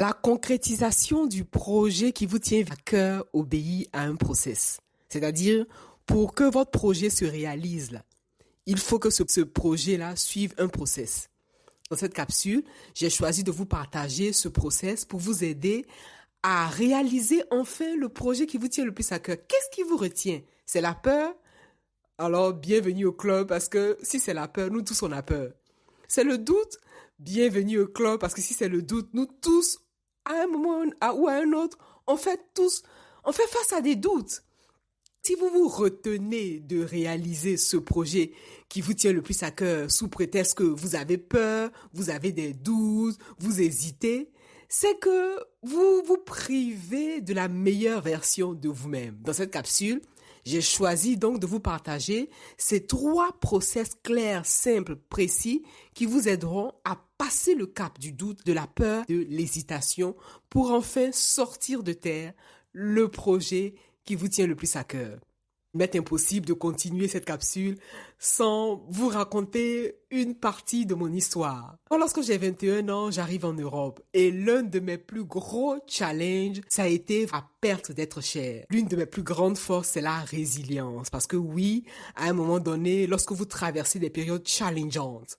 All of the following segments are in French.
La concrétisation du projet qui vous tient à cœur obéit à un process. C'est-à-dire, pour que votre projet se réalise, là, il faut que ce projet-là suive un process. Dans cette capsule, j'ai choisi de vous partager ce process pour vous aider à réaliser enfin le projet qui vous tient le plus à cœur. Qu'est-ce qui vous retient? C'est la peur? Alors, bienvenue au club parce que si c'est la peur, nous tous on a peur. C'est le doute? Bienvenue au club parce que si c'est le doute, nous tous, à un moment ou à un autre, on fait face à des doutes. Si vous vous retenez de réaliser ce projet qui vous tient le plus à cœur sous prétexte que vous avez peur, vous avez des doutes, vous hésitez, c'est que vous vous privez de la meilleure version de vous-même. Dans cette capsule, j'ai choisi donc de vous partager ces 3 process clairs, simples, précis qui vous aideront à passer le cap du doute, de la peur, de l'hésitation pour enfin sortir de terre le projet qui vous tient le plus à cœur. Il m'est impossible de continuer cette capsule sans vous raconter une partie de mon histoire. Lorsque j'ai 21 ans, j'arrive en Europe et l'un de mes plus gros challenges, ça a été la perte d'être cher. L'une de mes plus grandes forces, c'est la résilience. Parce que oui, à un moment donné, lorsque vous traversez des périodes challengeantes,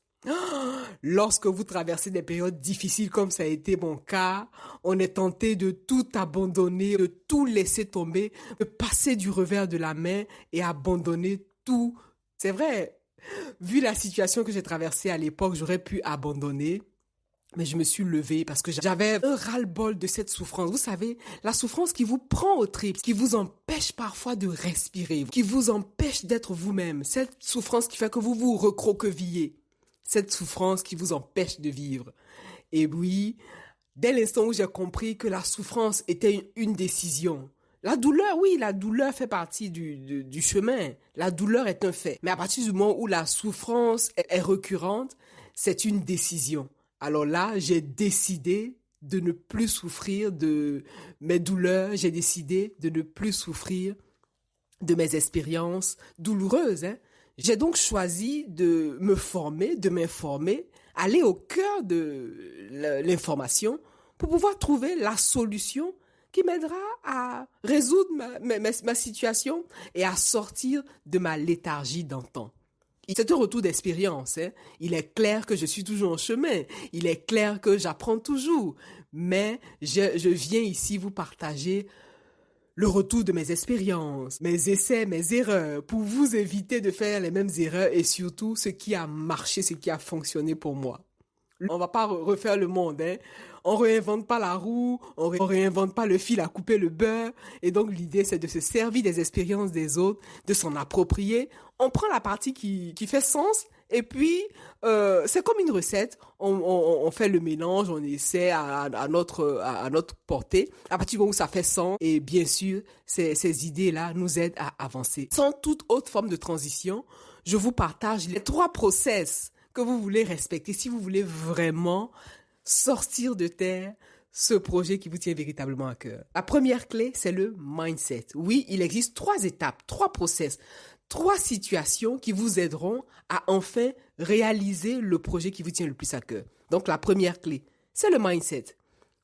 lorsque vous traversez des périodes difficiles comme ça a été mon cas, on est tenté de tout abandonner, de tout laisser tomber, de passer du revers de la main et abandonner tout. C'est vrai, vu la situation que j'ai traversée à l'époque, j'aurais pu abandonner. Mais je me suis levée parce que j'avais un ras-le-bol de cette souffrance. Vous savez, la souffrance qui vous prend aux tripes, qui vous empêche parfois de respirer, qui vous empêche d'être vous-même. Cette souffrance qui fait que vous vous recroquevillez. Cette souffrance qui vous empêche de vivre. Et oui, dès l'instant où j'ai compris que la souffrance était une décision, la douleur, oui, la douleur fait partie du chemin. La douleur est un fait. Mais à partir du moment où la souffrance est récurrente, c'est une décision. Alors là, j'ai décidé de ne plus souffrir de mes douleurs. J'ai décidé de ne plus souffrir de mes expériences douloureuses, hein. J'ai donc choisi de me former, de m'informer, aller au cœur de l'information pour pouvoir trouver la solution qui m'aidera à résoudre ma situation et à sortir de ma léthargie d'antan. C'est un retour d'expérience, hein. Il est clair que je suis toujours en chemin. Il est clair que j'apprends toujours. Mais je viens ici vous partager le retour de mes expériences, mes essais, mes erreurs, pour vous éviter de faire les mêmes erreurs et surtout ce qui a marché, ce qui a fonctionné pour moi. On va pas refaire le monde, hein. On réinvente pas la roue, on réinvente pas le fil à couper le beurre. Et donc l'idée, c'est de se servir des expériences des autres, de s'en approprier. On prend la partie qui fait sens. Et puis, c'est comme une recette. On fait le mélange, on essaie à notre portée. À partir du moment où ça fait sens, et bien sûr, ces idées-là nous aident à avancer. Sans toute autre forme de transition, je vous partage les 3 process que vous voulez respecter si vous voulez vraiment sortir de terre ce projet qui vous tient véritablement à cœur. La première clé, c'est le mindset. Oui, il existe 3 étapes, 3 process, 3 situations qui vous aideront à enfin réaliser le projet qui vous tient le plus à cœur. Donc, la première clé, c'est le mindset.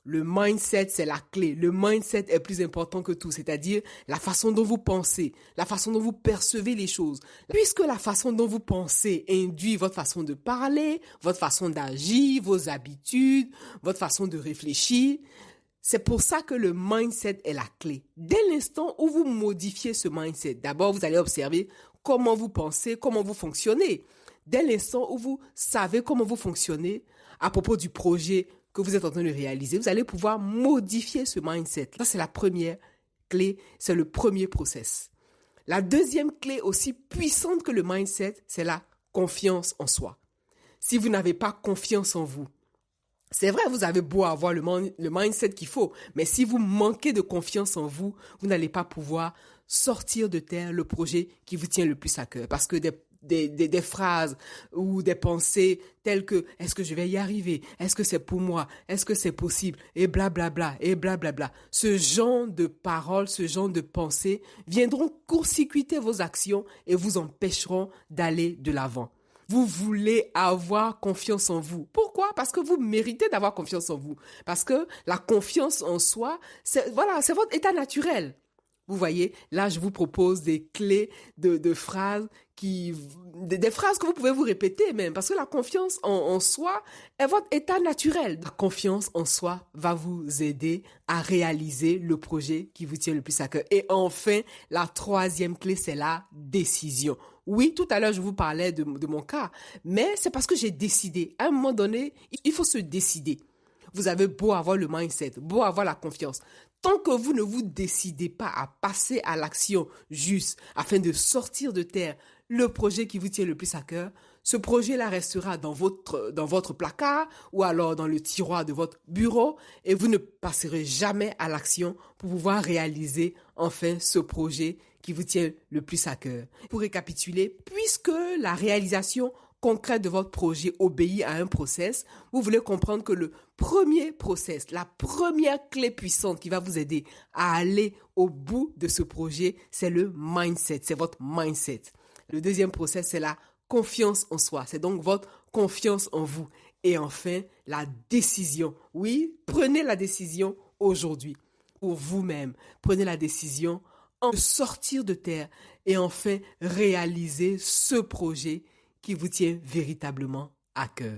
Le mindset, c'est la clé. Le mindset est plus important que tout, c'est-à-dire la façon dont vous pensez, la façon dont vous percevez les choses. Puisque la façon dont vous pensez induit votre façon de parler, votre façon d'agir, vos habitudes, votre façon de réfléchir, c'est pour ça que le mindset est la clé. Dès l'instant où vous modifiez ce mindset, d'abord vous allez observer comment vous pensez, comment vous fonctionnez. Dès l'instant où vous savez comment vous fonctionnez à propos du projet que vous êtes en train de réaliser, vous allez pouvoir modifier ce mindset. Ça, c'est la première clé, c'est le premier process. La deuxième clé aussi puissante que le mindset, c'est la confiance en soi. Si vous n'avez pas confiance en vous, c'est vrai, vous avez beau avoir le mindset qu'il faut, mais si vous manquez de confiance en vous, vous n'allez pas pouvoir sortir de terre le projet qui vous tient le plus à cœur. Parce que des phrases ou des pensées telles que « est-ce que je vais y arriver? Est-ce que c'est pour moi? Est-ce que c'est possible? » et blablabla, et blablabla. Ce genre de paroles, ce genre de pensées viendront court-circuiter vos actions et vous empêcheront d'aller de l'avant. Vous voulez avoir confiance en vous. Pourquoi? Parce que vous méritez d'avoir confiance en vous. Parce que la confiance en soi, c'est votre état naturel. Vous voyez, là, je vous propose des clés de phrases des phrases que vous pouvez vous répéter même, parce que la confiance en soi est votre état naturel. La confiance en soi va vous aider à réaliser le projet qui vous tient le plus à cœur. Et enfin, la troisième clé, c'est la décision. Oui, tout à l'heure, je vous parlais de mon cas, mais c'est parce que j'ai décidé. À un moment donné, il faut se décider. Vous avez beau avoir le mindset, beau avoir la confiance. Tant que vous ne vous décidez pas à passer à l'action juste afin de sortir de terre le projet qui vous tient le plus à cœur, ce projet-là restera dans votre placard ou alors dans le tiroir de votre bureau et vous ne passerez jamais à l'action pour pouvoir réaliser enfin ce projet qui vous tient le plus à cœur. Pour récapituler, puisque la réalisation concrète de votre projet obéit à un process, vous voulez comprendre que le premier process, la première clé puissante qui va vous aider à aller au bout de ce projet, c'est le mindset, c'est votre mindset. Le deuxième process, c'est la confiance en soi, c'est donc votre confiance en vous. Et enfin, la décision. Oui, prenez la décision aujourd'hui pour vous-même. Prenez la décision de sortir de terre et enfin réaliser ce projet qui vous tient véritablement à cœur.